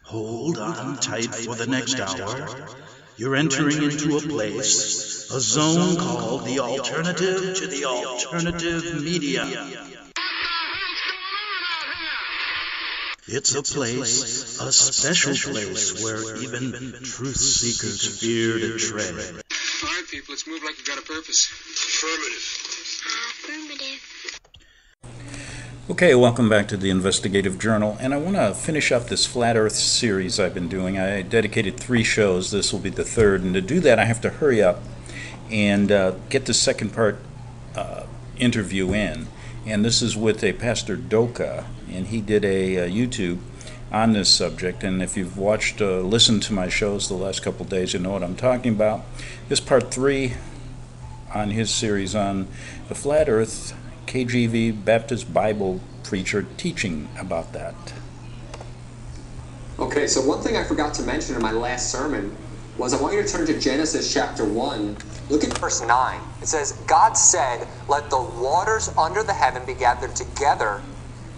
Hold on tight for the next hour. You're entering into a place, a zone called the alternative to the alternative media. It's a place, a special place where even truth seekers fear to tread. All right, people, let's move like we got a purpose. Affirmative. Okay, welcome back to the Investigative Journal, and I want to finish up this Flat Earth series I've been doing. I dedicated 3 shows. This will be the 3rd, and to do that I have to hurry up and get the second part interview in. And this is with a Pastor Doka, and he did a YouTube on this subject. And if you've watched, listened to my shows the last couple days, you know what I'm talking about. This part 3 on his series on the Flat Earth, KJV Baptist Bible preacher teaching about that. Okay, so one thing I forgot to mention in my last sermon was I want you to turn to Genesis chapter 1. Look at verse 9. It says, God said, let the waters under the heaven be gathered together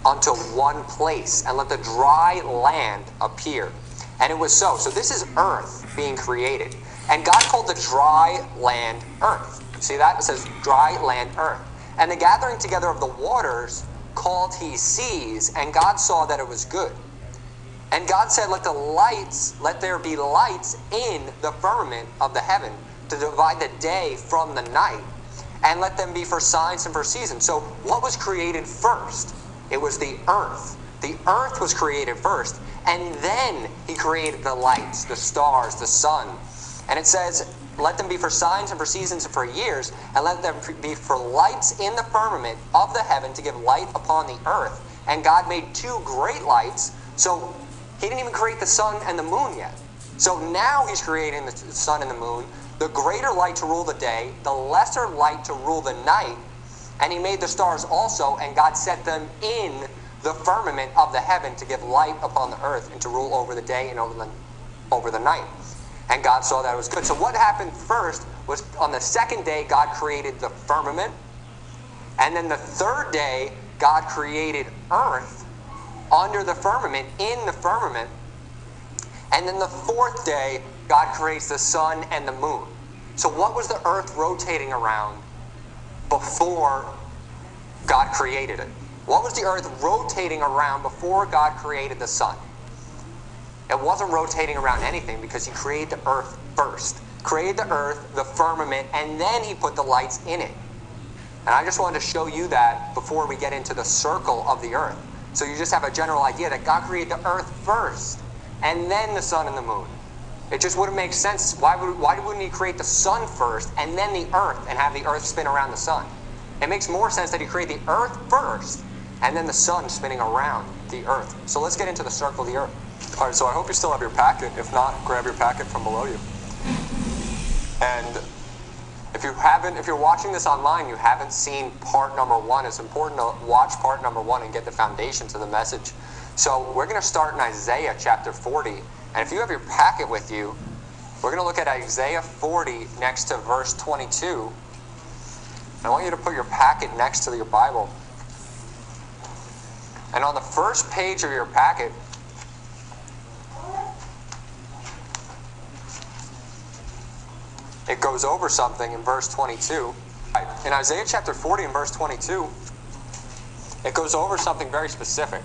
unto one place, and let the dry land appear. And it was so. So this is earth being created. And God called the dry land earth. See that? It says dry land earth. And the gathering together of the waters called he seas, and God saw that it was good. And God said, let there be lights in the firmament of the heaven to divide the day from the night, and let them be for signs and for seasons. So what was created first? It was the earth. The earth was created first, and then he created the lights, the stars, the sun. And it says, let them be for signs and for seasons and for years, and let them be for lights in the firmament of the heaven to give light upon the earth. And God made 2 great lights. So he didn't even create the sun and the moon yet. So now he's creating the sun and the moon, the greater light to rule the day, the lesser light to rule the night. And he made the stars also, and God set them in the firmament of the heaven to give light upon the earth and to rule over the day and over the night. And God saw that it was good. So what happened first was on the second day, God created the firmament. And then the third day, God created earth under the firmament, in the firmament. And then the 4th day, God creates the sun and the moon. So what was the earth rotating around before God created it? What was the earth rotating around before God created the sun? It wasn't rotating around anything because he created the earth first. Created the earth, the firmament, and then he put the lights in it. And I just wanted to show you that before we get into the circle of the earth. So you just have a general idea that God created the earth first, and then the sun and the moon. It just wouldn't make sense. Why wouldn't he create the sun first, and then the earth, and have the earth spin around the sun? It makes more sense that he created the earth first, and then the sun spinning around the earth. So let's get into the circle of the earth. All right, so I hope you still have your packet. If not, grab your packet from below you. And if you're watching this online, you haven't seen part number 1. It's important to watch part number 1 and get the foundations of the message. So we're going to start in Isaiah chapter 40. And if you have your packet with you, we're going to look at Isaiah 40 next to verse 22. I want you to put your packet next to your Bible. And on the first page of your packet, it goes over something in verse 22. In Isaiah chapter 40 and verse 22, it goes over something very specific.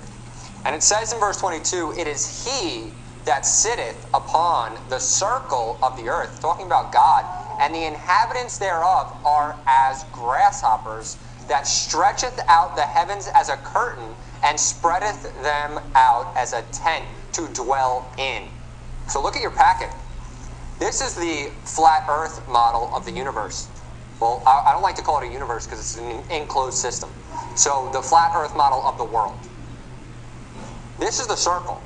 And it says in verse 22, it is he that sitteth upon the circle of the earth, talking about God, and the inhabitants thereof are as grasshoppers, that stretcheth out the heavens as a curtain, and spreadeth them out as a tent to dwell in. So look at your packet. This is the flat earth model of the universe. Well, I don't like to call it a universe because it's an enclosed system. So the flat earth model of the world. This is the circle.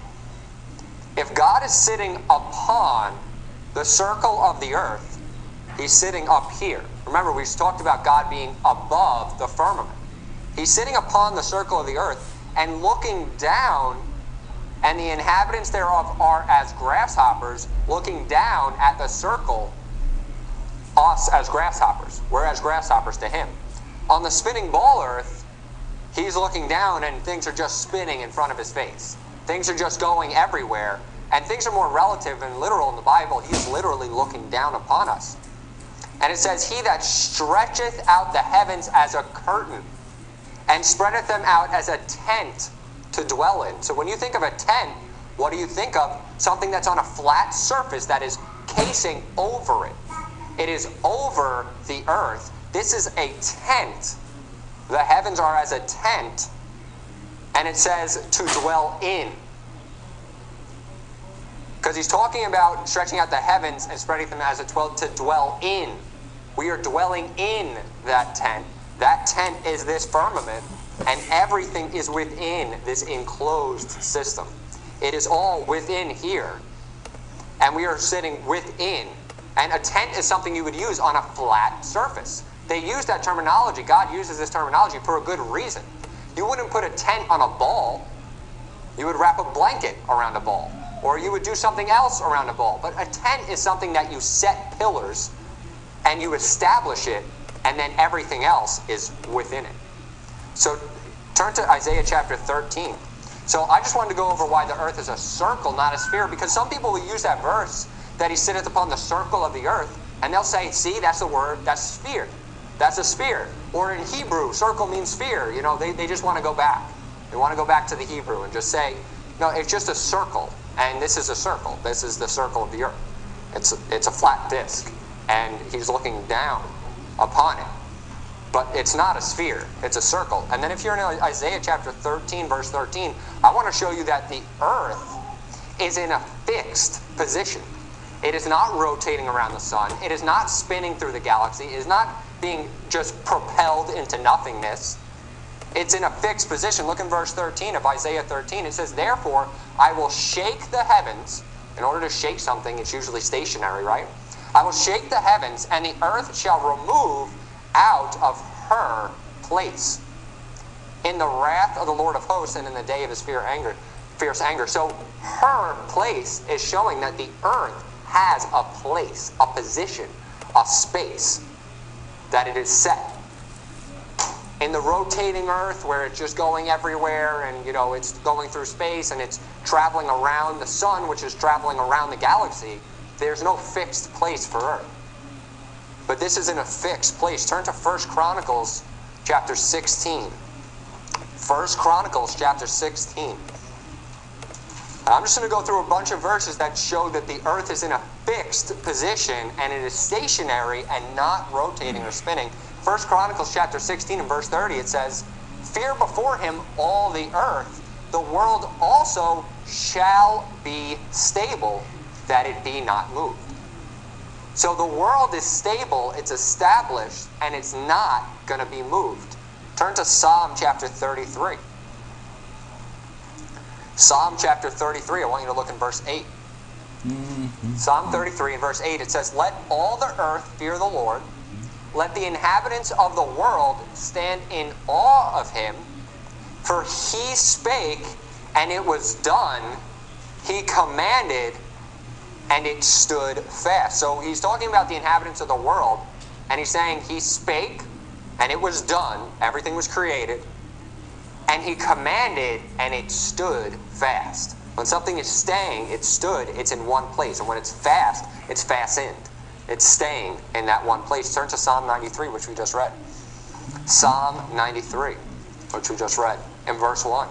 If God is sitting upon the circle of the earth, he's sitting up here. Remember, we talked about God being above the firmament. He's sitting upon the circle of the earth and looking down, and the inhabitants thereof are as grasshoppers, looking down at the circle, us as grasshoppers. We're as grasshoppers to him. On the spinning ball earth, he's looking down and things are just spinning in front of his face. Things are just going everywhere. And things are more relative and literal in the Bible. He is literally looking down upon us. And it says, he that stretcheth out the heavens as a curtain, and spreadeth them out as a tent to dwell in. So when you think of a tent, what do you think of? Something that's on a flat surface that is casing over it. It is over the earth. This is a tent. The heavens are as a tent. And it says to dwell in. Because he's talking about stretching out the heavens and spreading them as to dwell in. We are dwelling in that tent. That tent is this firmament, and everything is within this enclosed system. It is all within here, and we are sitting within. And a tent is something you would use on a flat surface. They use that terminology. God uses this terminology for a good reason. You wouldn't put a tent on a ball. You would wrap a blanket around a ball. Or you would do something else around a ball. But a tent is something that you set pillars and you establish it, and then everything else is within it. So turn to Isaiah chapter 13. So I just wanted to go over why the earth is a circle, not a sphere, because some people will use that verse that he sitteth upon the circle of the earth, and they'll say, see, that's the word, that's sphere. That's a sphere. Or in Hebrew, circle means sphere. You know, they just want to go back. They want to go back to the Hebrew and just say, no, it's just a circle. And this is a circle. This is the circle of the earth. It's a flat disc. And he's looking down upon it. But it's not a sphere. It's a circle. And then if you're in Isaiah chapter 13, verse 13, I want to show you that the earth is in a fixed position. It is not rotating around the sun. It is not spinning through the galaxy. It is not being just propelled into nothingness. It's in a fixed position. Look in verse 13 of Isaiah 13. It says, therefore, I will shake the heavens. In order to shake something, it's usually stationary, right? I will shake the heavens, and the earth shall remove out of her place in the wrath of the Lord of hosts and in the day of his fierce anger. So her place is showing that the earth has a place, a position, a space, that it is set. In the rotating earth, where it's just going everywhere and, you know, it's going through space and it's traveling around the sun, which is traveling around the galaxy, there's no fixed place for earth. But this is in a fixed place. Turn to 1 Chronicles chapter 16. 1 Chronicles chapter 16. I'm just going to go through a bunch of verses that show that the earth is in a fixed position and it is stationary and not rotating or spinning. 1 Chronicles chapter 16 and verse 30, it says, fear before him all the earth, the world also shall be stable, that it be not moved. So the world is stable, it's established, and it's not going to be moved. Turn to Psalm chapter 33. Psalm chapter 33, I want you to look in verse 8. Psalm 33 and verse 8, it says, let all the earth fear the Lord. Let the inhabitants of the world stand in awe of him. For he spake, and it was done. He commanded, and it stood fast. So he's talking about the inhabitants of the world, and he's saying he spake, and it was done. Everything was created. And he commanded, and it stood fast. When something is staying, it stood, it's in one place. And when it's fast, it's fastened. It's staying in that one place. Turn to Psalm 93, which we just read. Psalm 93, which we just read, in verse 1.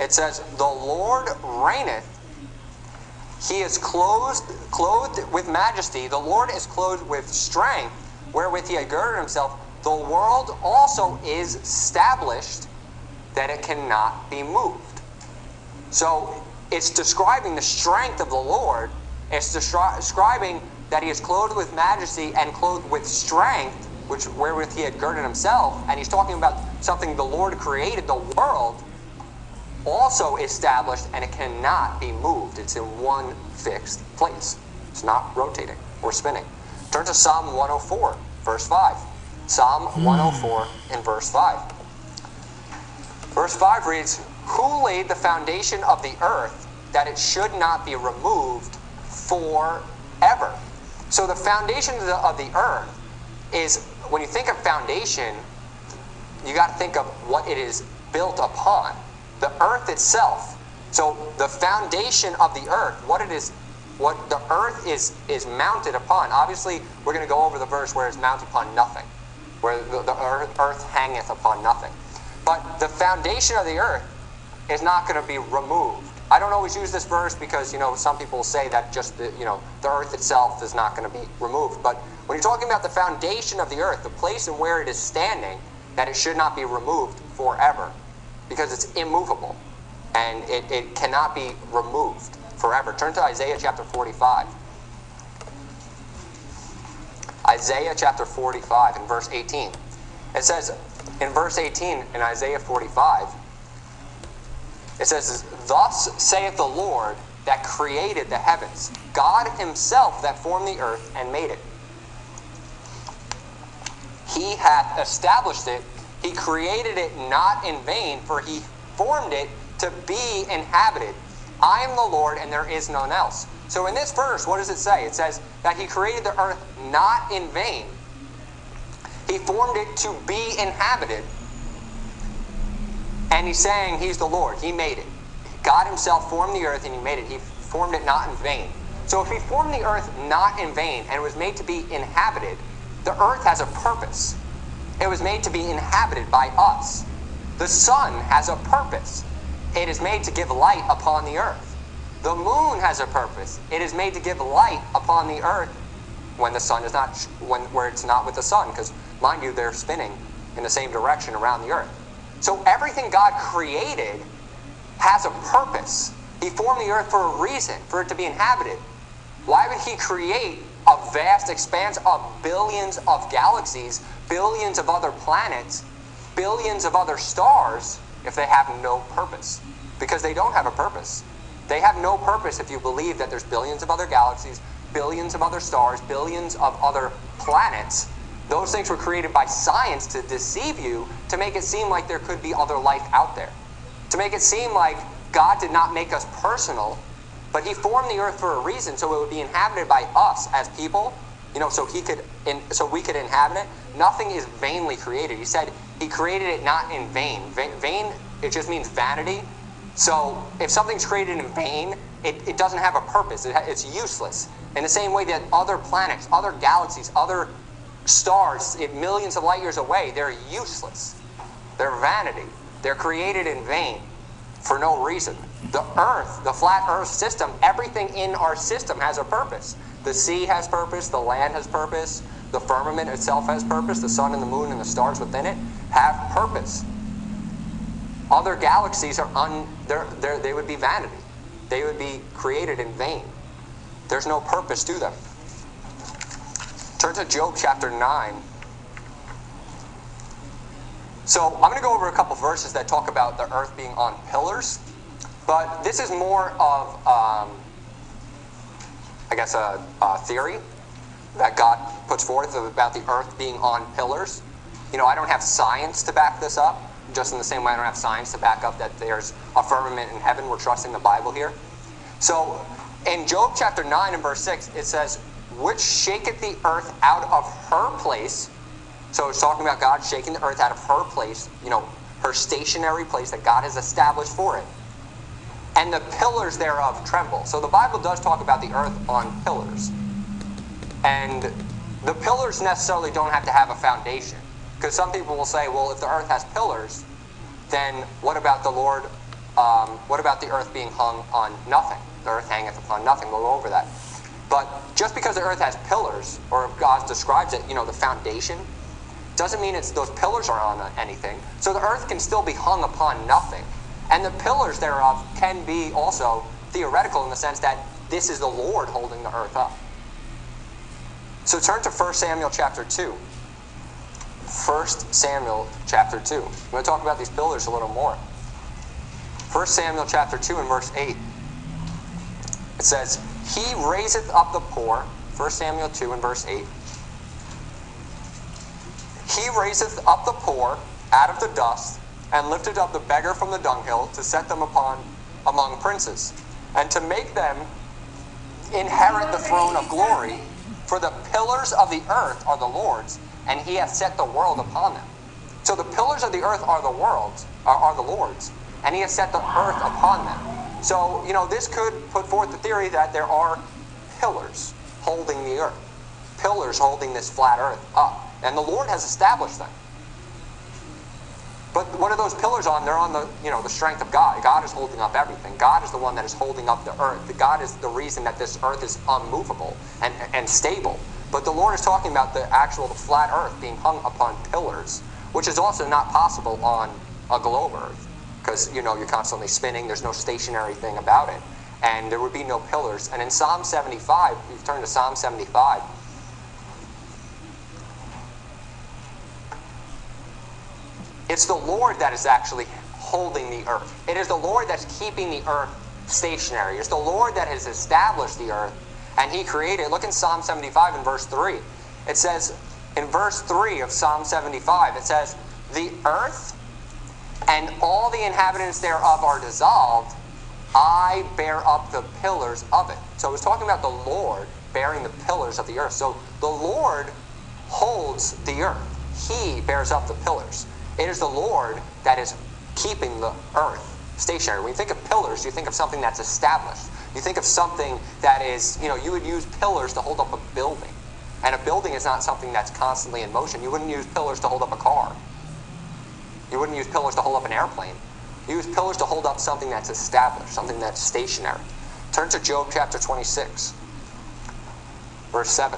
It says, the Lord reigneth. He is clothed with majesty. The Lord is clothed with strength, wherewith he had girded himself. The world also is established, that it cannot be moved. So it's describing the strength of the Lord. It's describing that he is clothed with majesty and clothed with strength, wherewith he had girded himself. And he's talking about something the Lord created, the world, also established, and it cannot be moved. It's in one fixed place. It's not rotating or spinning. Turn to Psalm 104, verse 5. Psalm 104 in verse 5. Verse 5 reads, who laid the foundation of the earth, that it should not be removed forever? So the foundation of the earth is, when you think of foundation, you got to think of what it is built upon. The earth itself So the foundation of the earth, what the earth is mounted upon. Obviously, we're going to go over the verse where it's mounted upon nothing, where the earth hangeth upon nothing. But the foundation of the earth is not going to be removed. I don't always use this verse because, some people say that just the earth itself is not going to be removed. But when you're talking about the foundation of the earth, the place and where it is standing, that it should not be removed forever because it's immovable and it cannot be removed forever. Turn to Isaiah chapter 45. Isaiah chapter 45 and verse 18. It says in verse 18 in Isaiah 45, it says, "Thus saith the Lord that created the heavens, God himself that formed the earth and made it. He hath established it, he created it not in vain, for he formed it to be inhabited. I am the Lord, and there is none else." So in this verse, what does it say? It says that he created the earth not in vain. He formed it to be inhabited. And he's saying he's the Lord. He made it. God himself formed the earth and he made it. He formed it not in vain. So if he formed the earth not in vain and it was made to be inhabited, the earth has a purpose. It was made to be inhabited by us. The sun has a purpose. It is made to give light upon the earth. The moon has a purpose. It is made to give light upon the earth when the sun is not, where it's not with the sun, because mind you, they're spinning in the same direction around the earth. So everything God created has a purpose. He formed the earth for a reason, for it to be inhabited. Why would he create a vast expanse of billions of galaxies, billions of other planets, billions of other stars, if they have no purpose? Because they don't have a purpose. They have no purpose if you believe that there's billions of other galaxies, billions of other stars, billions of other planets. Those things were created by science to deceive you, to make it seem like there could be other life out there. To make it seem like God did not make us personal, but he formed the earth for a reason, so it would be inhabited by us as people, so we could inhabit it. Nothing is vainly created. He said he created it not in vain. Vain, it just means vanity. So if something's created in vain, it doesn't have a purpose. It's useless. In the same way that other planets, other galaxies, other stars, millions of light years away, they're useless. They're vanity. They're created in vain for no reason. The earth, the flat earth system, everything in our system has a purpose. The sea has purpose, the land has purpose, the firmament itself has purpose, the sun and the moon and the stars within it have purpose. Other galaxies they would be vanity. They would be created in vain. There's no purpose to them. Turn to Job chapter 9. So I'm going to go over a couple verses that talk about the earth being on pillars. But this is more of, a theory that God puts forth about the earth being on pillars. I don't have science to back this up, just in the same way I don't have science to back up that there's a firmament in heaven. We're trusting the Bible here. So in Job chapter 9 and verse 6, it says, "Which shaketh the earth out of her place." So it's talking about God shaking the earth out of her place, her stationary place that God has established for it. "And the pillars thereof tremble." So the Bible does talk about the earth on pillars. And the pillars necessarily don't have to have a foundation. Because some people will say, well, if the earth has pillars, then what about the Lord? What about the earth being hung on nothing? The earth hangeth upon nothing. We'll go over that. But just because the earth has pillars, or if God describes it, the foundation, doesn't mean those pillars are on anything. So the earth can still be hung upon nothing. And the pillars thereof can be also theoretical in the sense that this is the Lord holding the earth up. So turn to 1 Samuel chapter 2. 1 Samuel chapter 2. I'm going to talk about these pillars a little more. 1 Samuel chapter 2 and verse 8. It says, "He raiseth up the poor." 1 Samuel 2 and verse 8. "He raiseth up the poor out of the dust, and lifted up the beggar from the dunghill, to set them among princes, and to make them inherit the throne of glory. For the pillars of the earth are the Lord's, and he hath set the world upon them." So the pillars of the earth are the Lord's, and he has set the earth upon them. So, this could put forth the theory that there are pillars holding the earth. Pillars holding this flat earth up. And the Lord has established them. But what are those pillars on? They're on the strength of God. God is holding up everything. God is the one that is holding up the earth. God is the reason that this earth is unmovable and stable. But the Lord is talking about the flat earth being hung upon pillars, which is also not possible on a globe earth. Because, you're constantly spinning. There's no stationary thing about it. And there would be no pillars. And in Psalm 75, we've turned to Psalm 75. It's the Lord that is actually holding the earth. It is the Lord that's keeping the earth stationary. It's the Lord that has established the earth, and He created. Look in Psalm 75 in verse 3. It says, in verse 3 of Psalm 75, it says, "The earth and all the inhabitants thereof are dissolved. I bear up the pillars of it." So it was talking about the Lord bearing the pillars of the earth. So the Lord holds the earth. He bears up the pillars. It is the Lord that is keeping the earth stationary. When you think of pillars, you think of something that's established. You think of something that is, you would use pillars to hold up a building. And a building is not something that's constantly in motion. You wouldn't use pillars to hold up a car. You wouldn't use pillars to hold up an airplane. You use pillars to hold up something that's established, something that's stationary. Turn to Job chapter 26, verse 7.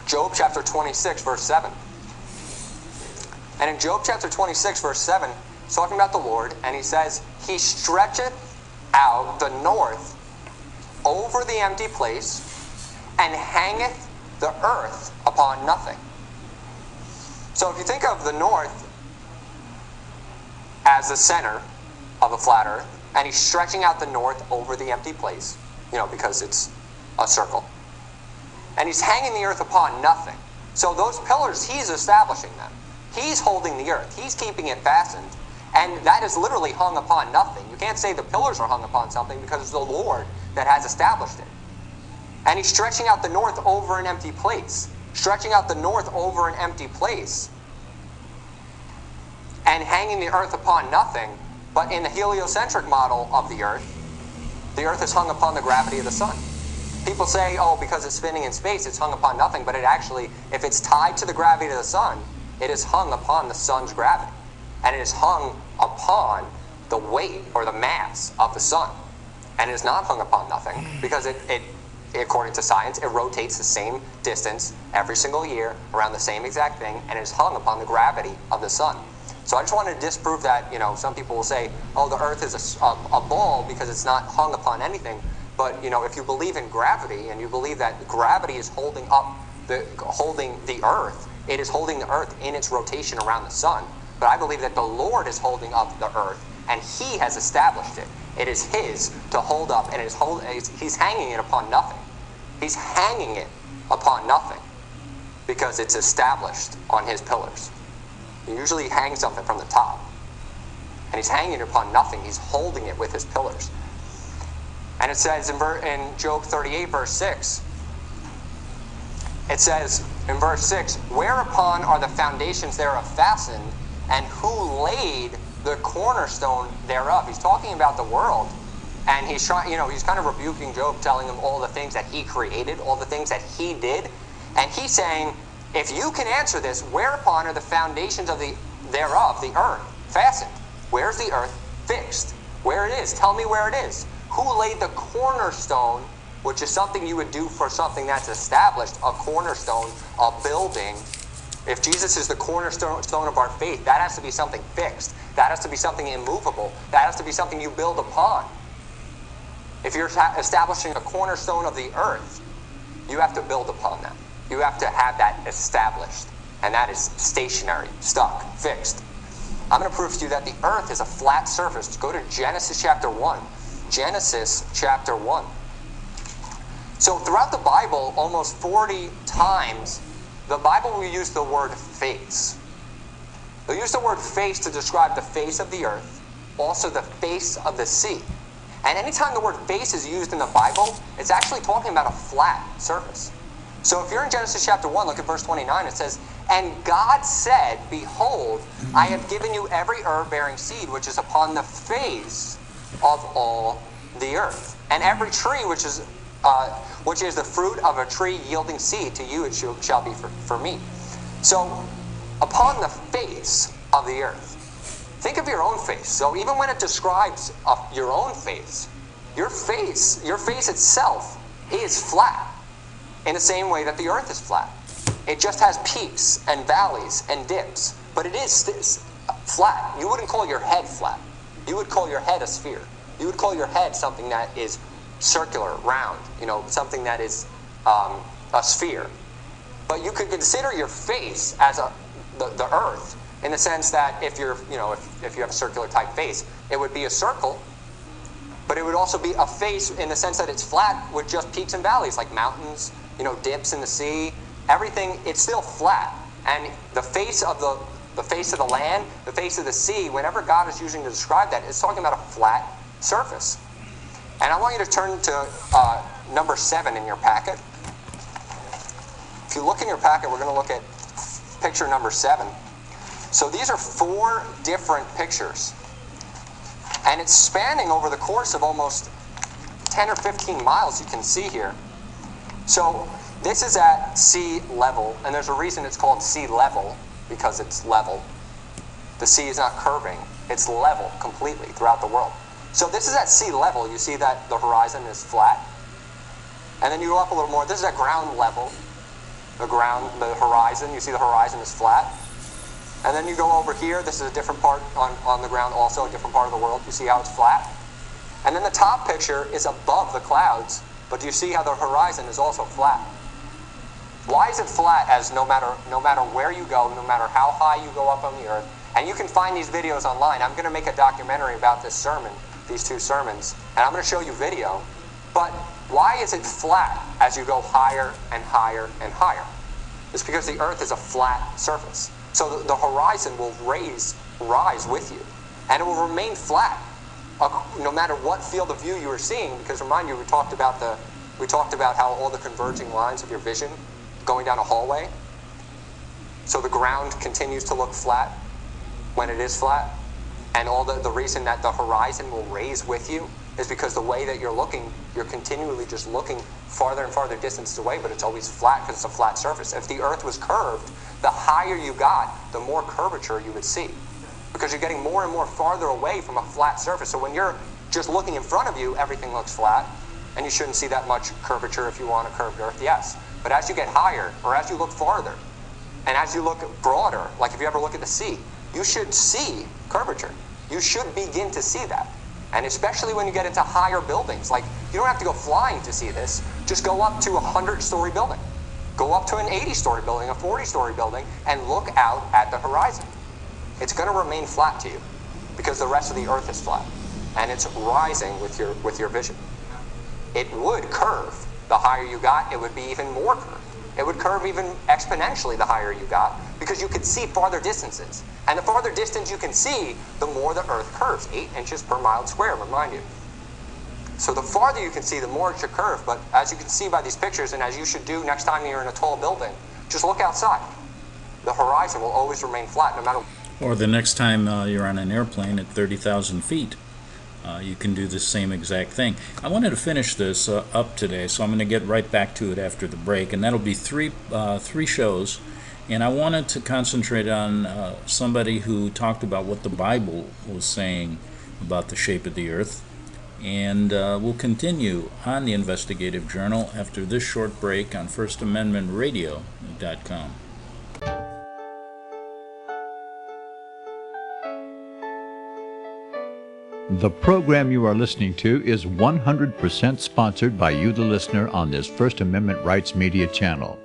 Job chapter 26, verse 7. And in Job chapter 26, verse 7, he's talking about the Lord, and he says, "He stretcheth out the north over the empty place, and hangeth the earth upon nothing." So if you think of the north as the center of the flat earth, and he's stretching out the north over the empty place, because it's a circle, and he's hanging the earth upon nothing. So those pillars, he's establishing them. He's holding the earth. He's keeping it fastened. And that is literally hung upon nothing. You can't say the pillars are hung upon something because it's the Lord that has established it. And he's stretching out the north over an empty place. Stretching out the north over an empty place. And hanging the earth upon nothing. But in the heliocentric model of the earth is hung upon the gravity of the sun. People say, because it's spinning in space, it's hung upon nothing. But it actually, if it's tied to the gravity of the sun, it is hung upon the sun's gravity. And it is hung upon the weight or the mass of the sun. And it is not hung upon nothing because it according to science, it rotates the same distance every single year around the same exact thing, and it is hung upon the gravity of the sun. So I just wanted to disprove that. Some people will say, the earth is a ball because it's not hung upon anything. But, if you believe in gravity and you believe that gravity is holding the earth, it is holding the earth in its rotation around the sun. But I believe that the Lord is holding up the earth, and He has established it. It is His to hold up, and He's hanging it upon nothing. He's hanging it upon nothing because it's established on His pillars. He usually hangs something from the top, and He's hanging it upon nothing. He's holding it with His pillars. And it says in Job 38, verse 6, it says in verse 6, "Whereupon are the foundations thereof fastened, and who laid the cornerstone thereof?" He's talking about the world, and he's trying, he's kind of rebuking Job, telling him all the things that he created, all the things that he did, and he's saying, if you can answer this, whereupon are the foundations thereof, the earth, fastened? Where's the earth fixed? Where it is? Tell me where it is. Who laid the cornerstone, which is something you would do for something that's established, a cornerstone, a building. If Jesus is the cornerstone of our faith, that has to be something fixed. That has to be something immovable. That has to be something you build upon. If you're establishing a cornerstone of the earth, you have to build upon that. You have to have that established. And that is stationary, stuck, fixed. I'm going to prove to you that the earth is a flat surface. Go to Genesis chapter 1. Genesis chapter 1. So throughout the Bible, almost 40 times, the Bible will use the word face. They'll use the word face to describe the face of the earth, also the face of the sea. And anytime the word face is used in the Bible, it's actually talking about a flat surface. So if you're in Genesis chapter 1, look at verse 29, it says, And God said, behold, I have given you every herb bearing seed which is upon the face of all the earth, and every tree which is the fruit of a tree yielding seed, to you it shall be for meat. So, upon the face of the earth. Think of your own face. So even when it describes your own face, your face itself is flat in the same way that the earth is flat. It just has peaks and valleys and dips, but it is flat. You wouldn't call your head flat. You would call your head a sphere. You would call your head something that is circular, round, something that is a sphere. But you could consider your face as the earth, in the sense that if you have a circular type face, it would be a circle, but it would also be a face in the sense that it's flat with just peaks and valleys, like mountains, dips in the sea, everything. It's still flat. And the face of the land, the face of the sea, whenever God is using to describe that, it's talking about a flat surface. And I want you to turn to number 7 in your packet. If you look in your packet, we're going to look at picture number 7. So these are 4 different pictures. And it's spanning over the course of almost 10 or 15 miles, you can see here. So this is at sea level, and there's a reason it's called sea level, because it's level. The sea is not curving, it's level completely throughout the world. So this is at sea level. You see that the horizon is flat. And then you go up a little more, this is at ground level. The horizon, you see the horizon is flat. And then you go over here, this is a different part on the ground, also a different part of the world. You see how it's flat? And then the top picture is above the clouds, but do you see how the horizon is also flat? Why is it flat? As no matter where you go, no matter how high you go up on the earth, and you can find these videos online. I'm going to make a documentary about this sermon, these 2 sermons, and I'm going to show you video. But why is it flat as you go higher and higher and higher? It's because the earth is a flat surface. So the horizon will rise with you, and it will remain flat, no matter what field of view you are seeing. Because remind you, we talked about how all the converging lines of your vision going down a hallway. So the ground continues to look flat when it is flat, and all the reason that the horizon will raise with you is because the way that you're looking, you're continually just looking farther and farther distances away, but it's always flat because it's a flat surface. If the earth was curved, the higher you got, the more curvature you would see, because you're getting more and more farther away from a flat surface. So when you're just looking in front of you, everything looks flat, and you shouldn't see that much curvature if you want a curved earth, yes. But as you get higher, or as you look farther, and as you look broader, like if you ever look at the sea, you should see curvature. You should begin to see that. And especially when you get into higher buildings, like you don't have to go flying to see this. Just go up to a 100-story building. Go up to an 80-story building, a 40-story building, and look out at the horizon. It's going to remain flat to you because the rest of the earth is flat, and it's rising with your vision. It would curve. The higher you got, it would be even more curved. It would curve even exponentially the higher you got, because you could see farther distances. And the farther distance you can see, the more the earth curves. 8 inches per mile square, remind you. So the farther you can see, the more it should curve. But as you can see by these pictures, and as you should do next time you're in a tall building, just look outside. The horizon will always remain flat, no matter. Or the next time you're on an airplane at 30,000 feet. You can do the same exact thing. I wanted to finish this up today, so I'm going to get right back to it after the break, and that'll be three shows. And I wanted to concentrate on somebody who talked about what the Bible was saying about the shape of the earth. And we'll continue on the Investigative Journal after this short break on FirstAmendmentRadio.net. The program you are listening to is 100% sponsored by you, the listener, on this First Amendment Rights Media channel.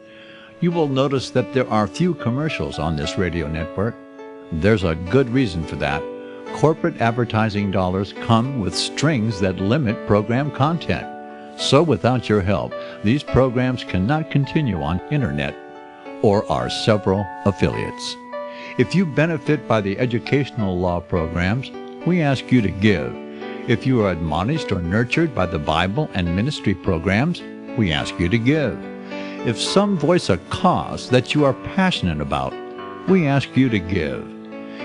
You will notice that there are few commercials on this radio network. There's a good reason for that. Corporate advertising dollars come with strings that limit program content. So without your help, these programs cannot continue on internet or our several affiliates. If you benefit by the educational law programs, we ask you to give. If you are admonished or nurtured by the Bible and ministry programs, we ask you to give. If some voice a cause that you are passionate about, we ask you to give.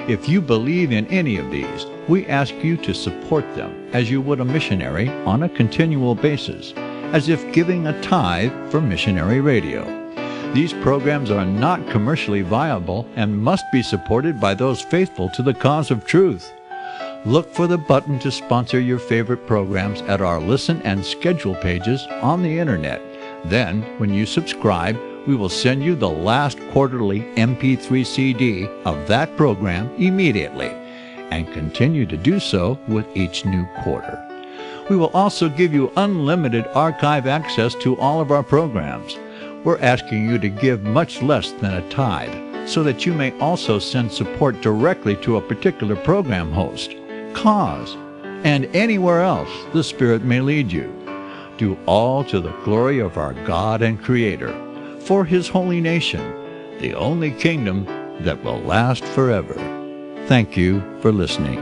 If you believe in any of these, we ask you to support them as you would a missionary on a continual basis, as if giving a tithe for missionary radio. These programs are not commercially viable and must be supported by those faithful to the cause of truth. Look for the button to sponsor your favorite programs at our listen and schedule pages on the internet. Then, when you subscribe, we will send you the last quarterly MP3 CD of that program immediately, and continue to do so with each new quarter. We will also give you unlimited archive access to all of our programs. We're asking you to give much less than a tithe, so that you may also send support directly to a particular program host, cause, and anywhere else the Spirit may lead you. Do all to the glory of our God and Creator, for His holy nation, the only kingdom that will last forever. Thank you for listening.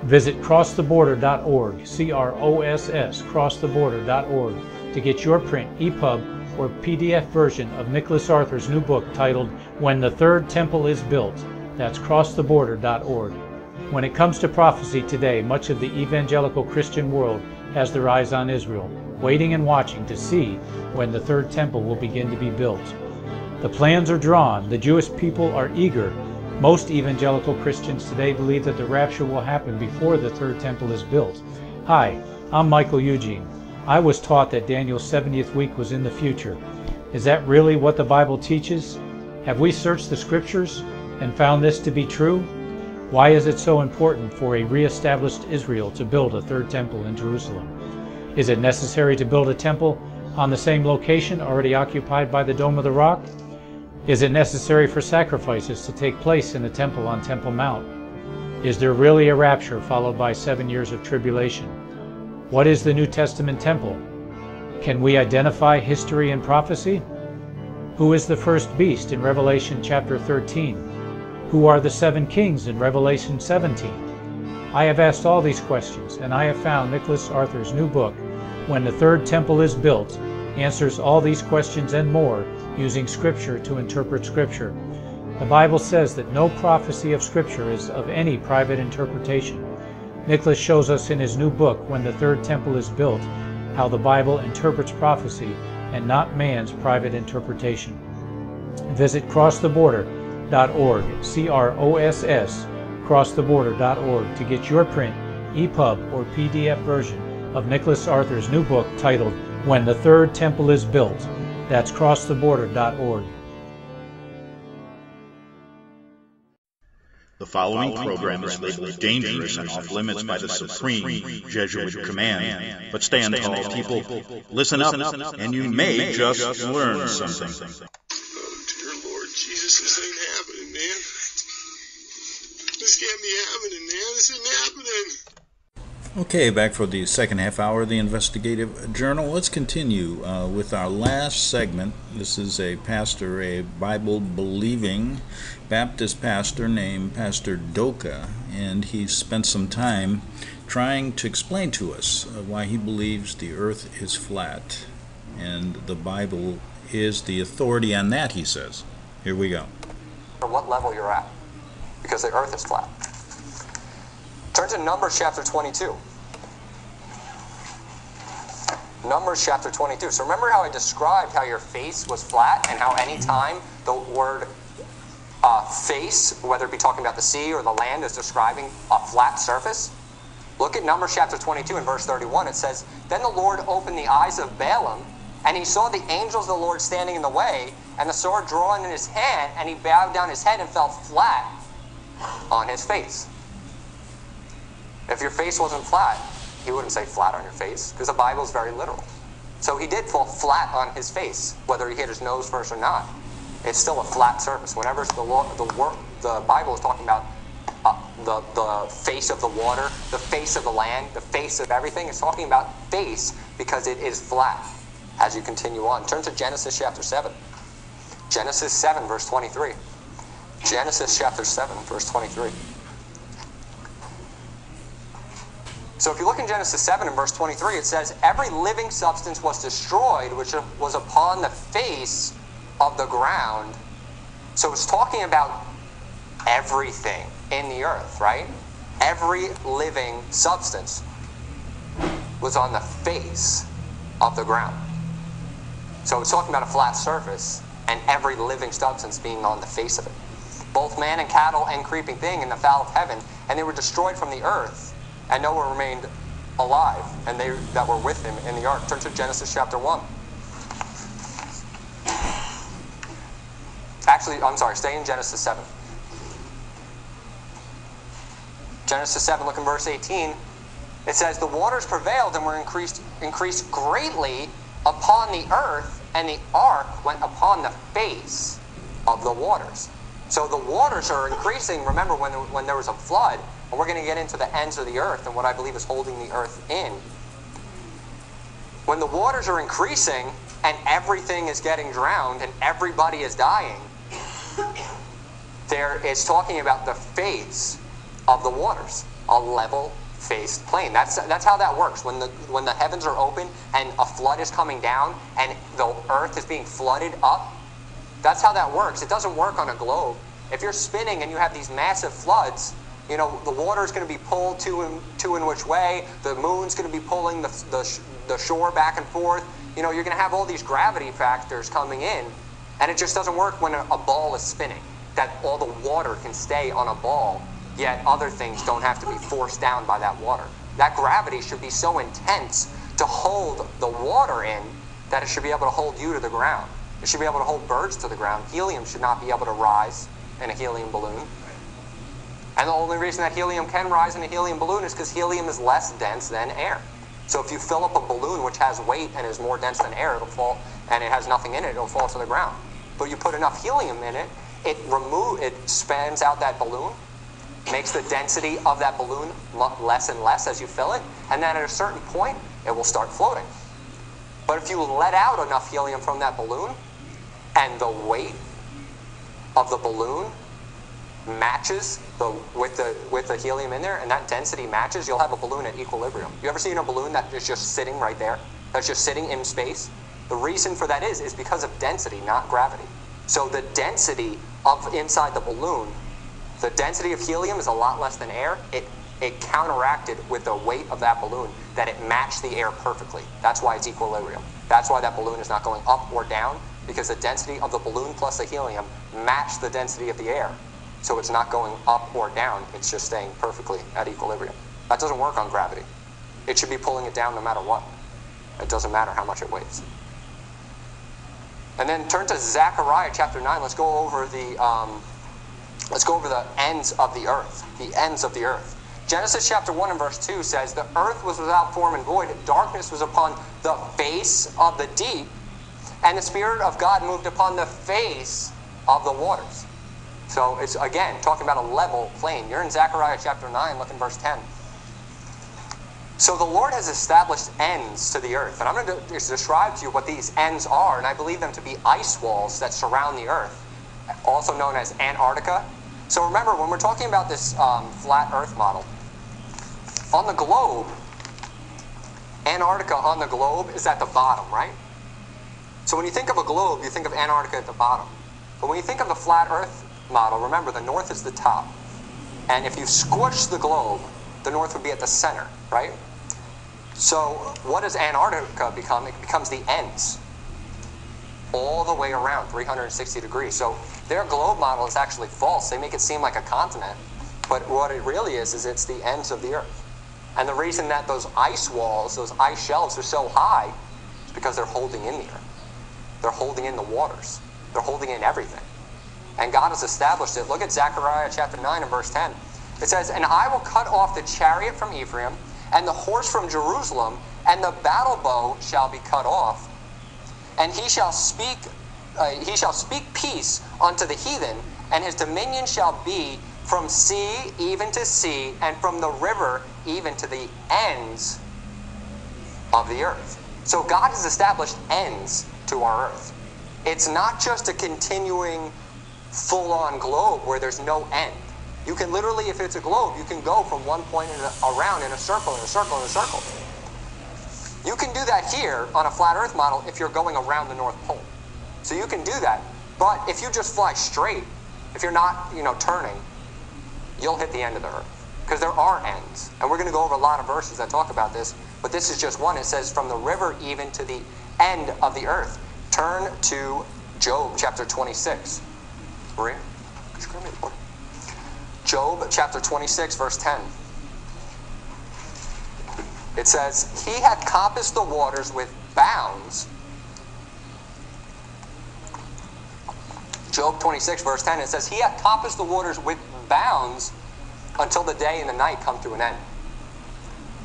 Visit crosstheborder.org, CROSS, crosstheborder.org, to get your print, EPUB, or PDF version of Nicholas Arthur's new book titled When the Third Temple is Built. That's crosstheborder.org. When it comes to prophecy today, much of the evangelical Christian world has their eyes on Israel, waiting and watching to see when the third temple will begin to be built. The plans are drawn. The Jewish people are eager. Most evangelical Christians today believe that the rapture will happen before the third temple is built. Hi, I'm Michael Eugene. I was taught that Daniel's 70th week was in the future. Is that really what the Bible teaches? Have we searched the scriptures and found this to be true? Why is it so important for a re-established Israel to build a third temple in Jerusalem? Is it necessary to build a temple on the same location already occupied by the Dome of the Rock? Is it necessary for sacrifices to take place in the temple on Temple Mount? Is there really a rapture followed by 7 years of tribulation? What is the New Testament temple? Can we identify history and prophecy? Who is the first beast in Revelation chapter 13? Who are the 7 kings in Revelation 17? I have asked all these questions, and I have found Nicholas Arthur's new book, When the Third Temple is Built, answers all these questions and more using Scripture to interpret Scripture. The Bible says that no prophecy of Scripture is of any private interpretation. Nicholas shows us in his new book, When the Third Temple is Built, how the Bible interprets prophecy and not man's private interpretation. Visit crosstheborder.org, CROSS, crosstheborder.org, to get your print, EPUB, or PDF version of Nicholas Arthur's new book titled When the Third Temple is Built. That's crosstheborder.org. The following program is labeled dangerous and off limits by the supreme Jesuit command. But stand tall, people. Listen up, and you may just learn something. Oh, dear Lord Jesus, this ain't happening, man. This can't be happening, man. This ain't happening. Okay, back for the second half hour of the Investigative Journal. Let's continue with our last segment. This is a pastor, a Bible-believing Baptist pastor named Pastor Doka, and he spent some time trying to explain to us why he believes the earth is flat, and the Bible is the authority on that, he says. Here we go. Or what level you're at, because the earth is flat. Turn to Numbers chapter 22. Numbers chapter 22. So remember how I described how your face was flat and how any time the word face, whether it be talking about the sea or the land, is describing a flat surface? Look at Numbers chapter 22 and verse 31. It says, Then the Lord opened the eyes of Balaam, and he saw the angels of the Lord standing in the way, and the sword drawn in his hand, and he bowed down his head and fell flat on his face. If your face wasn't flat, he wouldn't say flat on your face, because the Bible is very literal. So he did fall flat on his face, whether he hit his nose first or not. It's still a flat surface. Whenever the Bible is talking about the face of the water, the face of the land, the face of everything, it's talking about face because it is flat. As you continue on, turn to Genesis chapter 7. Genesis 7, verse 23. Genesis chapter 7, verse 23. So if you look in Genesis 7 and verse 23, it says, every living substance was destroyed, which was upon the face of the ground. So it's talking about everything in the earth, right? Every living substance was on the face of the ground. So it's talking about a flat surface and every living substance being on the face of it. Both man and cattle and creeping thing and the fowl of heaven, and they were destroyed from the earth. And Noah remained alive, and they that were with him in the ark. Turn to Genesis chapter 1. Actually, I'm sorry, stay in Genesis 7. Genesis 7, look in verse 18. It says, the waters prevailed and were increased greatly upon the earth, and the ark went upon the face of the waters. So the waters are increasing. Remember when there was a flood, and we're going to get into the ends of the earth and what I believe is holding the earth in. When the waters are increasing and everything is getting drowned and everybody is dying, there is talking about the face of the waters, a level-faced plain. That's how that works. When the heavens are open and a flood is coming down and the earth is being flooded up, that's how that works. It doesn't work on a globe. If you're spinning and you have these massive floods, you know, the water is going to be pulled to and which way. The moon's going to be pulling the shore back and forth. You know, you're going to have all these gravity factors coming in, and it just doesn't work when a ball is spinning, that all the water can stay on a ball, yet other things don't have to be forced down by that water. That gravity should be so intense to hold the water in that it should be able to hold you to the ground. It should be able to hold birds to the ground. Helium should not be able to rise in a helium balloon. And the only reason that helium can rise in a helium balloon is because helium is less dense than air. So if you fill up a balloon which has weight and is more dense than air, it'll fall, and it has nothing in it, it'll fall to the ground. But you put enough helium in it, it spans out that balloon, makes the density of that balloon less and less as you fill it, and then at a certain point, it will start floating. But if you let out enough helium from that balloon, and the weight of the balloon matches with the helium in there, and that density matches, you'll have a balloon at equilibrium. You ever seen a balloon that is just sitting right there? That's just sitting in space? The reason for that is because of density, not gravity. So the density of inside the balloon, the density of helium is a lot less than air. It counteracted with the weight of that balloon that it matched the air perfectly. That's why it's equilibrium. That's why that balloon is not going up or down, because the density of the balloon plus the helium matched the density of the air. So it's not going up or down, it's just staying perfectly at equilibrium. That doesn't work on gravity. It should be pulling it down no matter what. It doesn't matter how much it weighs. And then turn to Zechariah chapter 9. Let's go over the ends of the earth. The ends of the earth. Genesis chapter 1 and verse 2 says, the earth was without form and void, darkness was upon the face of the deep, and the Spirit of God moved upon the face of the waters. So it's, again, talking about a level plane. You're in Zechariah chapter 9, look in verse 10. So the Lord has established ends to the earth. And I'm going to describe to you what these ends are, and I believe them to be ice walls that surround the earth, also known as Antarctica. So remember, when we're talking about this flat earth model, on the globe, Antarctica on the globe is at the bottom, right? So when you think of a globe, you think of Antarctica at the bottom. But when you think of the flat earth model, remember, the north is the top. And if you squish the globe, the north would be at the center, right? So what does Antarctica become? It becomes the ends all the way around, 360 degrees. So their globe model is actually false. They make it seem like a continent, but what it really is it's the ends of the earth. And the reason that those ice walls, those ice shelves are so high is because they're holding in the earth. They're holding in the waters. They're holding in everything. And God has established it. Look at Zechariah chapter 9 and verse 10. It says, and I will cut off the chariot from Ephraim, and the horse from Jerusalem, and the battle bow shall be cut off. And he shall speak peace unto the heathen, and his dominion shall be from sea even to sea, and from the river even to the ends of the earth. So God has established ends to our earth. It's not just a continuing full-on globe where there's no end. You can literally, if it's a globe, you can go from one point around in a circle, in a circle, in a circle. You can do that here on a flat Earth model if you're going around the North Pole. So you can do that. But if you just fly straight, if you're not, turning, you'll hit the end of the Earth. Because there are ends. And we're going to go over a lot of verses that talk about this. But this is just one. It says, from the river even to the end of the earth. Turn to Job chapter 26. Maria? Job chapter 26, verse 10. It says, he hath compassed the waters with bounds. Job 26, verse 10, it says, he hath compassed the waters with bounds until the day and the night come to an end.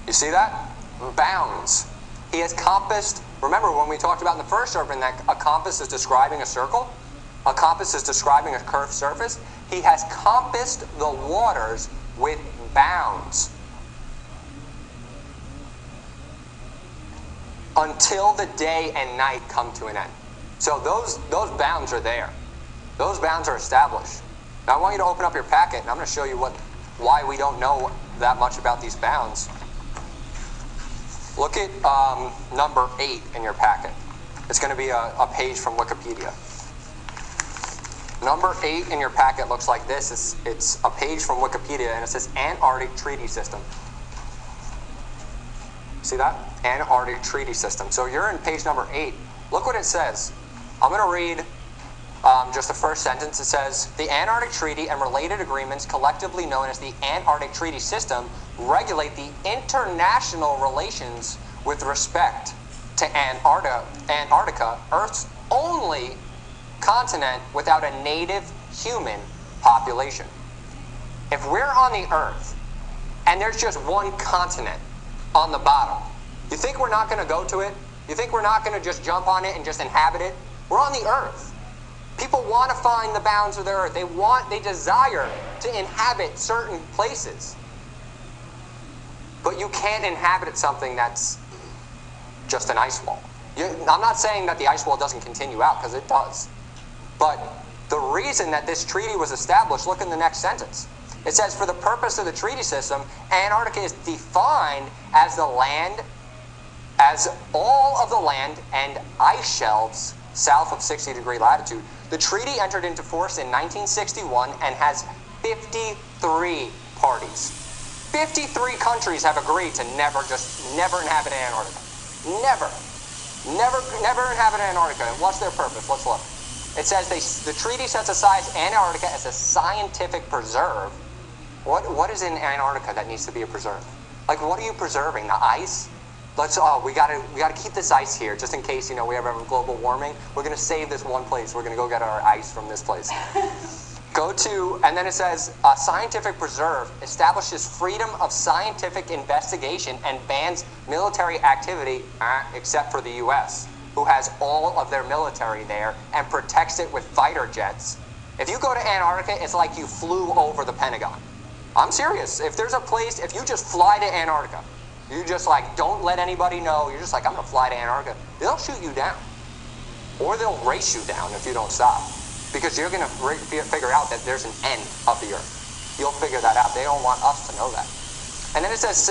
You see that? Bounds. He has compassed. Remember when we talked about in the first sermon that a compass is describing a circle? A compass is describing a curved surface. He has compassed the waters with bounds until the day and night come to an end. So those bounds are there. Those bounds are established. Now I want you to open up your packet, and I'm going to show you why we don't know that much about these bounds. Look at number 8 in your packet. It's going to be a page from Wikipedia. Number 8 in your packet looks like this. It's a page from Wikipedia, and it says Antarctic Treaty System. See that? Antarctic Treaty System. So you're in page number 8. Look what it says. I'm going to read just the first sentence. It says, the Antarctic Treaty and related agreements, collectively known as the Antarctic Treaty System, regulate the international relations with respect to Antarctica, Earth's only continent without a native human population. If we're on the Earth and there's just one continent on the bottom, you think we're not going to go to it? You think we're not going to just jump on it and just inhabit it? We're on the Earth. People want to find the bounds of the Earth. They desire to inhabit certain places. But you can't inhabit something that's just an ice wall. I'm not saying that the ice wall doesn't continue out, because it does. But the reason that this treaty was established, look in the next sentence. It says, for the purpose of the treaty system, Antarctica is defined as the land, as all of the land and ice shelves south of 60-degree latitude. The treaty entered into force in 1961 and has 53 parties. 53 countries have agreed to never inhabit Antarctica. Never inhabit Antarctica. And what's their purpose? Let's look. It says the treaty sets aside Antarctica as a scientific preserve. What is in Antarctica that needs to be a preserve? Like, what are you preserving? The ice? We gotta keep this ice here just in case, we ever have global warming. We're gonna save this one place. We're gonna go get our ice from this place. And then it says, scientific preserve establishes freedom of scientific investigation and bans military activity, except for the U.S., who has all of their military there and protects it with fighter jets. If you go to Antarctica, it's like you flew over the Pentagon. I'm serious. If there's a place, if you just fly to Antarctica, you just don't let anybody know, you're just I'm going to fly to Antarctica, they'll shoot you down. Or they'll race you down if you don't stop. Because you're going to figure out that there's an end of the Earth. You'll figure that out. They don't want us to know that. And then it says,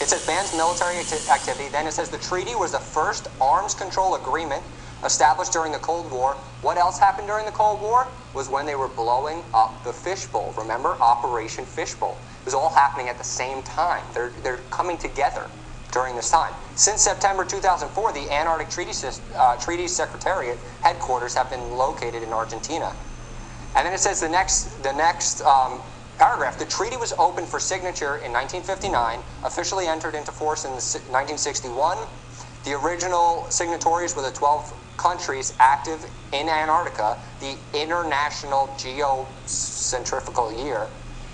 it says bans military activity. Then it says the treaty was the first arms control agreement established during the Cold War. What else happened during the Cold War was when they were blowing up the fishbowl. Remember, Operation Fishbowl. It was all happening at the same time. They're coming together during this time. Since September 2004, the Antarctic Treaty Secretariat headquarters have been located in Argentina. And then it says the next paragraph, the treaty was opened for signature in 1959, officially entered into force in 1961. The original signatories were the 12 countries active in Antarctica, the International Geocentrical Year,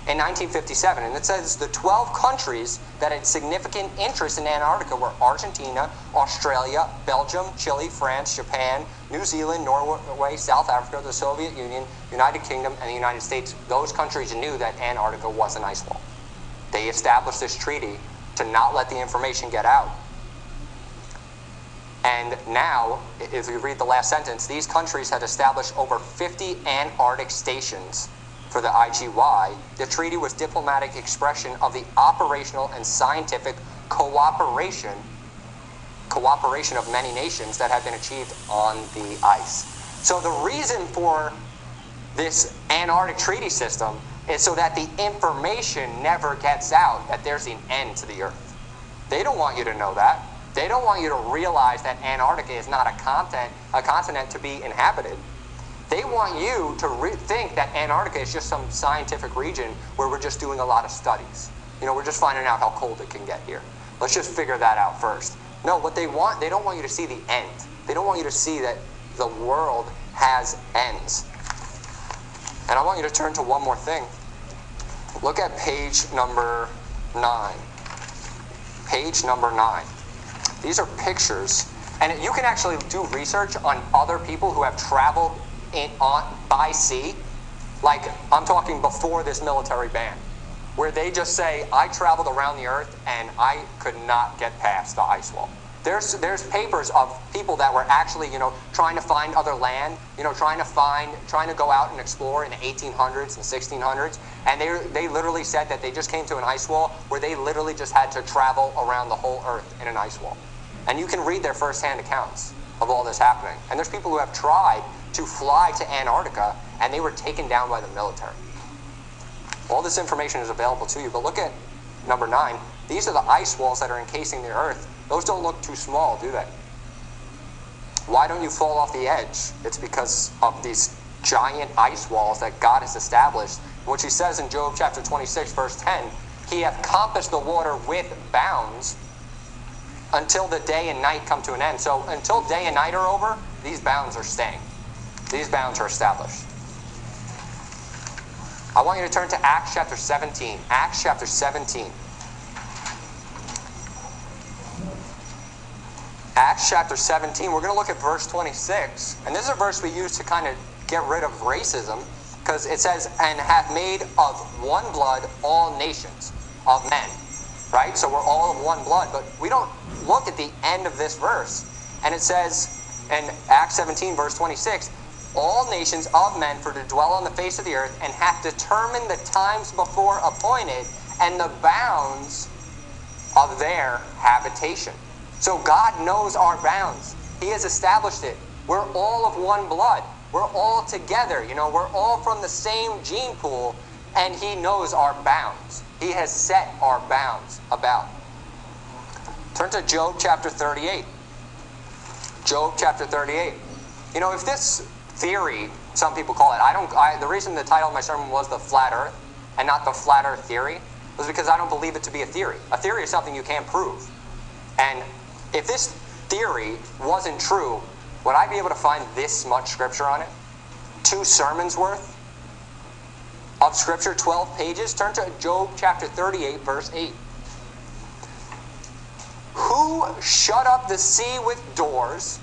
in 1957. And it says the 12 countries that had significant interest in Antarctica were Argentina, Australia, Belgium, Chile, France, Japan, New Zealand, Norway, South Africa, the Soviet Union, United Kingdom, and the United States. Those countries knew that Antarctica was an ice wall. They established this treaty to not let the information get out. And now, if you read the last sentence, these countries had established over 50 Antarctic stations for the IGY. The treaty was diplomatic expression of the operational and scientific cooperation of many nations that had been achieved on the ice. So the reason for this Antarctic treaty system is so that the information never gets out that there's an end to the Earth. They don't want you to know that. They don't want you to realize that Antarctica is not a continent to be inhabited. They want you to think that Antarctica is just some scientific region where we're just doing a lot of studies. You know, we're just finding out how cold it can get here. Let's just figure that out first. No, what they want, they don't want you to see the end. They don't want you to see that the world has ends. And I want you to turn to one more thing. Look at page number 9. Page number 9. These are pictures, and you can actually do research on other people who have traveled by sea. Like, I'm talking before this military ban, where they just say, I traveled around the Earth and I could not get past the ice wall. There's papers of people that were actually, trying to find other land, trying to go out and explore in the 1800s and 1600s, and they literally said that they just came to an ice wall where they literally just had to travel around the whole Earth in an ice wall. And you can read their first-hand accounts of all this happening. And there's people who have tried to fly to Antarctica, and they were taken down by the military. All this information is available to you, but look at number 9. These are the ice walls that are encasing the Earth. Those don't look too small, do they? Why don't you fall off the edge? It's because of these giant ice walls that God has established, which he says in Job chapter 26, verse 10, he hath compassed the water with bounds until the day and night come to an end. So until day and night are over, these bounds are staying. These bounds are established. I want you to turn to Acts chapter 17. Acts chapter 17. Acts chapter 17, we're going to look at verse 26. And this is a verse we use to kind of get rid of racism, because it says, and hath made of one blood all nations of men. Right? So we're all of one blood, but we don't look at the end of this verse. And it says in Acts 17, verse 26, all nations of men for to dwell on the face of the earth, and hath determined the times before appointed, and the bounds of their habitation. So God knows our bounds. He has established it. We're all of one blood. We're all together. We're all from the same gene pool, and he knows our bounds. He has set our bounds about. Turn to Job chapter 38. Job chapter 38. If this theory, some people call it, the reason the title of my sermon was the flat earth and not the flat earth theory was because I don't believe it to be a theory. A theory is something you can't prove. And if this theory wasn't true, would I be able to find this much scripture on it? 2 sermons worth of scripture, 12 pages. Turn to Job chapter 38, verse 8. Who shut up the sea with doors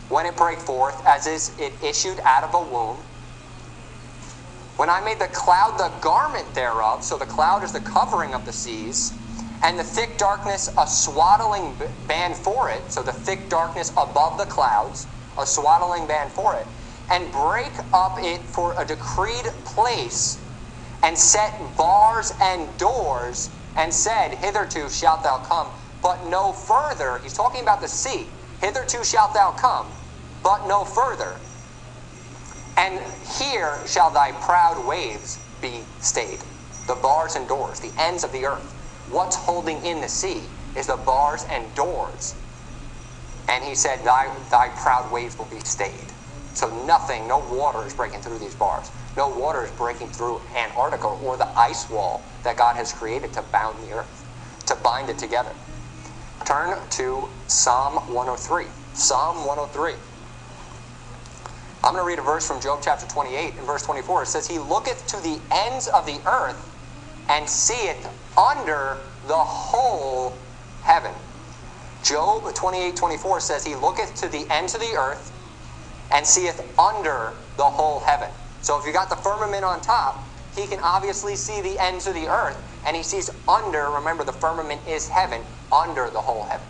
when it brake forth, as is it issued out of a womb? When I made the cloud the garment thereof, so the cloud is the covering of the seas, and the thick darkness a swaddling band for it, so the thick darkness above the clouds, a swaddling band for it, and break up it for a decreed place, and set bars and doors, and said, hitherto shalt thou come, but no further. He's talking about the sea. Hitherto shalt thou come, but no further. And here shall thy proud waves be stayed. The bars and doors, the ends of the earth. What's holding in the sea is the bars and doors. And he said, thy proud waves will be stayed. So nothing, no water is breaking through these bars. No water is breaking through Antarctica or the ice wall that God has created to bound the earth, to bind it together. Turn to Psalm 103. Psalm 103. I'm going to read a verse from Job chapter 28 and verse 24. It says, he looketh to the ends of the earth and seeth under the whole heaven. Job 28:24 says, he looketh to the ends of the earth and seeth under the whole heaven. So if you got the firmament on top, he can obviously see the ends of the earth, and he sees under, remember the firmament is heaven, under the whole heaven.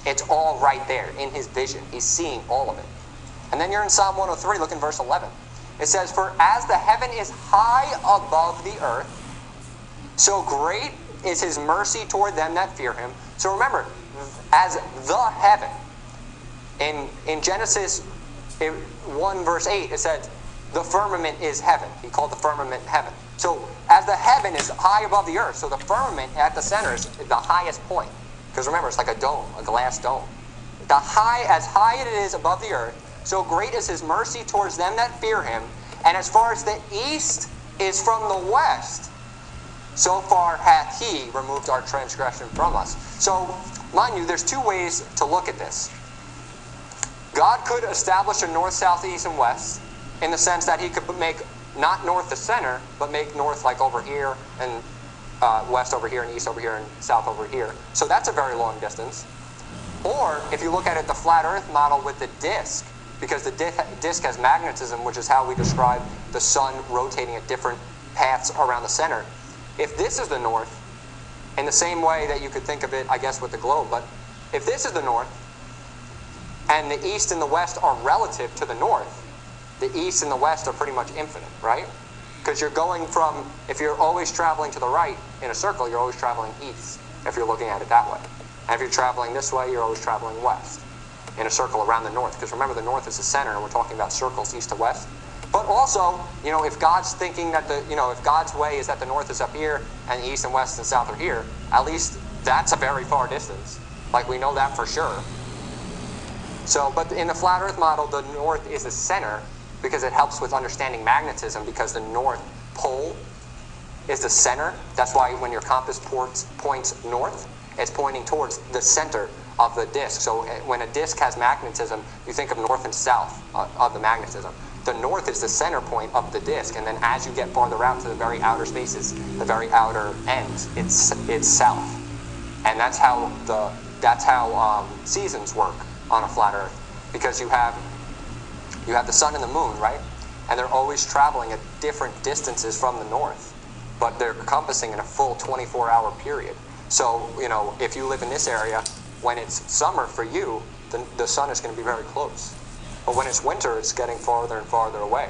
It's all right there in his vision. He's seeing all of it. And then you're in Psalm 103, look in verse 11. It says, "For as the heaven is high above the earth, so great is his mercy toward them that fear him." So remember, as the heaven, in Genesis 1 verse 8, it says, the firmament is heaven. He called the firmament heaven. So as the heaven is high above the earth, so the firmament at the center is the highest point. Because remember, it's like a dome, a glass dome. As high it is above the earth, so great is his mercy towards them that fear him. And as far as the east is from the west, so far hath he removed our transgression from us. So, mind you, there's two ways to look at this. God could establish a north, south, east, and west, in the sense that he could make not north the center, but make north like over here, and west over here, and east over here, and south over here. So that's a very long distance. Or, if you look at it, the flat earth model with the disk, because the disk has magnetism, which is how we describe the sun rotating at different paths around the center. If this is the north, in the same way that you could think of it, I guess, with the globe, but if this is the north, and the east and the west are relative to the north, the east and the west are pretty much infinite, right? Because you're going from, if you're always traveling to the right in a circle, you're always traveling east, if you're looking at it that way. And if you're traveling this way, you're always traveling west in a circle around the north. Because remember, the north is the center, and we're talking about circles east to west. But also, if God's thinking that if God's way is that the north is up here, and the east and west and south are here, at least that's a very far distance. Like, we know that for sure. So, but in the flat earth model, the north is the center, because it helps with understanding magnetism, because the north pole is the center. That's why when your compass points north, it's pointing towards the center of the disk. So when a disk has magnetism, you think of north and south of the magnetism. The north is the center point of the disk, and then as you get farther out to the very outer spaces, the very outer ends, it's south. And that's how seasons work on a flat earth, because you have the sun and the moon, right? And they're always traveling at different distances from the north, but they're encompassing in a full 24-hour period. So, if you live in this area, when it's summer for you, the sun is going to be very close. But when it's winter, it's getting farther and farther away.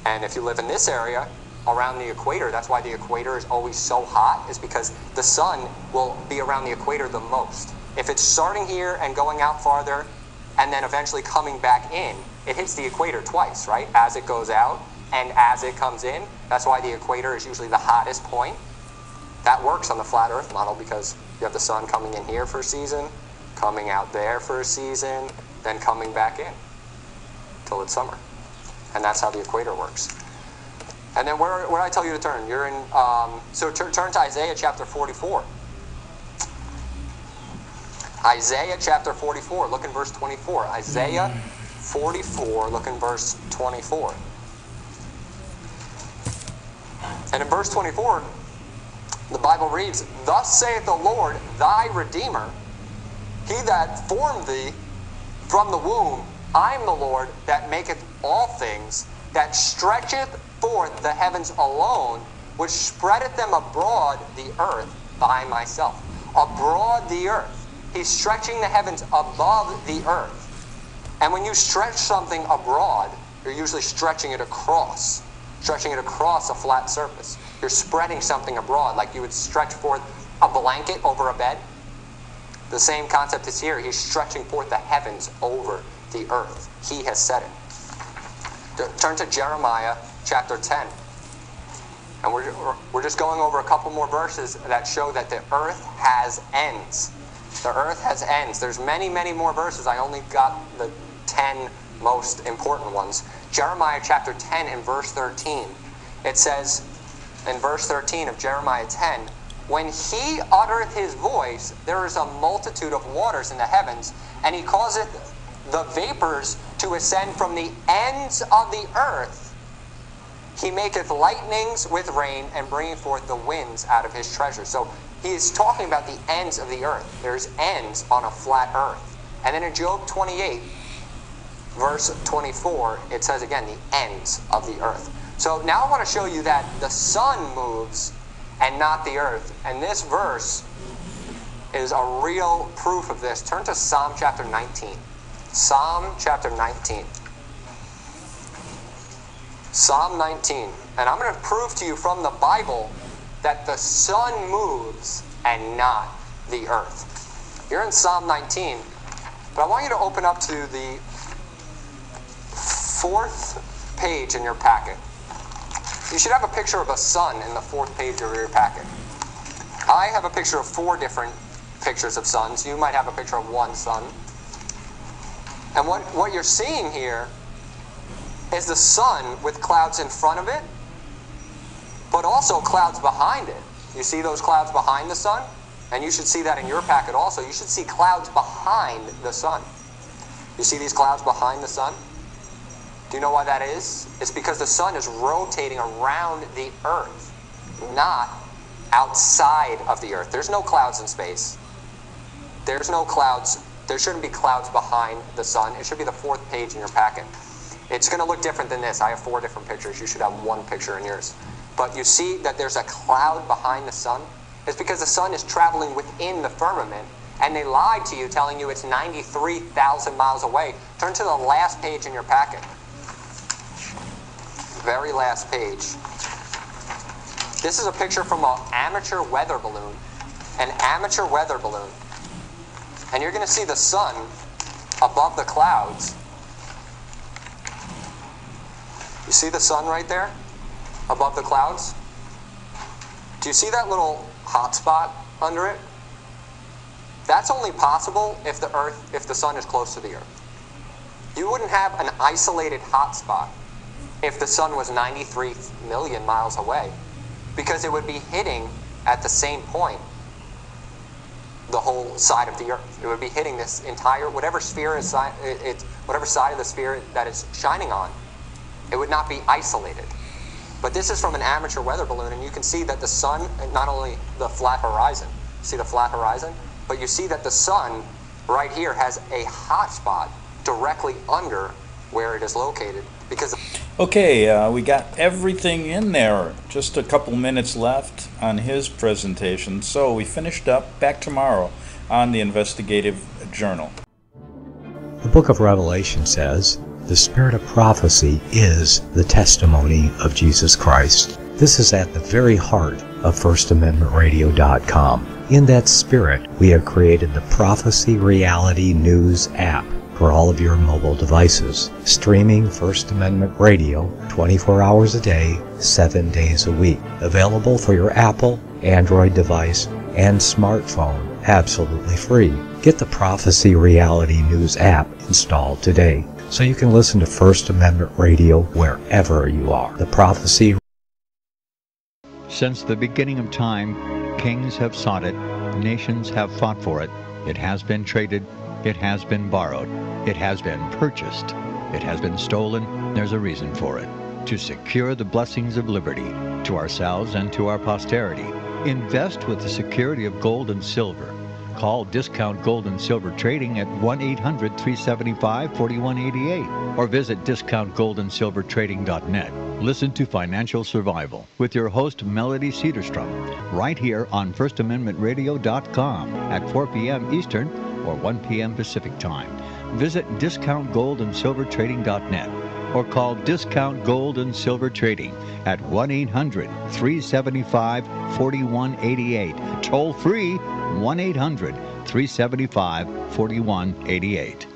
And if you live in this area, around the equator, that's why the equator is always so hot, is because the sun will be around the equator the most. If it's starting here and going out farther, and then eventually coming back in, it hits the equator twice, right? As it goes out and as it comes in. That's why the equator is usually the hottest point. That works on the flat earth model, because you have the sun coming in here for a season, coming out there for a season, then coming back in till it's summer. And that's how the equator works. And then where did I tell you to turn? You're in, so turn to Isaiah chapter 44. Isaiah chapter 44, look in verse 24. Isaiah 44, look in verse 24. And in verse 24, the Bible reads, "Thus saith the Lord, thy Redeemer, he that formed thee from the womb, I am the Lord that maketh all things, that stretcheth forth the heavens alone, which spreadeth them abroad the earth by myself." Abroad the earth. He's stretching the heavens above the earth. And when you stretch something abroad, you're usually stretching it across a flat surface. You're spreading something abroad, like you would stretch forth a blanket over a bed. The same concept is here. He's stretching forth the heavens over the earth. He has said it. Turn to Jeremiah chapter 10. And we're just going over a couple more verses that show that the earth has ends. The earth has ends. There's many, many more verses. I only got the 10 most important ones. Jeremiah chapter 10 and verse 13. It says in verse 13 of Jeremiah 10, "When he uttereth his voice, there is a multitude of waters in the heavens, and he causeth the vapors to ascend from the ends of the earth. He maketh lightnings with rain, and bringeth forth the winds out of his treasure." So he is talking about the ends of the earth. There's ends on a flat earth. And then in Job 28, verse 24, it says again, the ends of the earth. So now I want to show you that the sun moves and not the earth. And this verse is a real proof of this. Turn to Psalm chapter 19. Psalm chapter 19. Psalm 19. And I'm going to prove to you from the Bible that the sun moves and not the earth. You're in Psalm 19, but I want you to open up to the 4th page in your packet. You should have a picture of a sun in the 4th page of your packet. I have a picture of 4 different pictures of suns. You might have a picture of one sun. And what you're seeing here is the sun with clouds in front of it, but also clouds behind it. You see those clouds behind the sun? And you should see that in your packet also. You should see clouds behind the sun. You see these clouds behind the sun? Do you know why that is? It's because the sun is rotating around the earth, not outside of the earth. There's no clouds in space. There's no clouds. There shouldn't be clouds behind the sun. It should be the 4th page in your packet. It's going to look different than this. I have 4 different pictures. You should have 1 picture in yours. But you see that there's a cloud behind the sun? It's because the sun is traveling within the firmament, and they lied to you telling you it's 93,000 miles away. Turn to the last page in your packet. Very last page. This is a picture from an amateur weather balloon. An amateur weather balloon. And you're going to see the sun above the clouds. You see the sun right there? Above the clouds? Do you see that little hot spot under it? That's only possible if the sun is close to the earth. You wouldn't have an isolated hot spot if the sun was 93 million miles away, because it would be hitting at the same point the whole side of the earth. It would be hitting this entire, whatever side of the sphere that it's shining on. It would not be isolated. But this is from an amateur weather balloon, and you can see that the sun, not only the flat horizon, see the flat horizon, but you see that the sun right here has a hot spot directly under where it is located. Because Okay, we got everything in there. Just a couple minutes left on his presentation. So we finished up. Back tomorrow on the Investigative Journal. The book of Revelation says, the spirit of prophecy is the testimony of Jesus Christ. This is at the very heart of FirstAmendmentRadio.com. In that spirit, we have created the Prophecy Reality News app for all of your mobile devices, streaming First Amendment Radio 24 hours a day, 7 days a week. Available for your Apple, Android device, and smartphone, absolutely free. Get the Prophecy Reality News app installed today, so you can listen to First Amendment Radio wherever you are. The Prophecy. Since the beginning of time, kings have sought it, nations have fought for it. It has been traded, it has been borrowed, it has been purchased, it has been stolen. There's a reason for it. To secure the blessings of liberty to ourselves and to our posterity. Invest with the security of gold and silver. Call Discount Gold and Silver Trading at 1-800-375-4188 or visit discountgoldandsilvertrading.net. Listen to Financial Survival with your host Melody Cedarstrom right here on FirstAmendmentRadio.com at 4 p.m. Eastern or 1 p.m. Pacific Time. Visit discountgoldandsilvertrading.net or call Discount Gold and Silver Trading at 1-800-375-4188. Toll free 1-800-375-4188.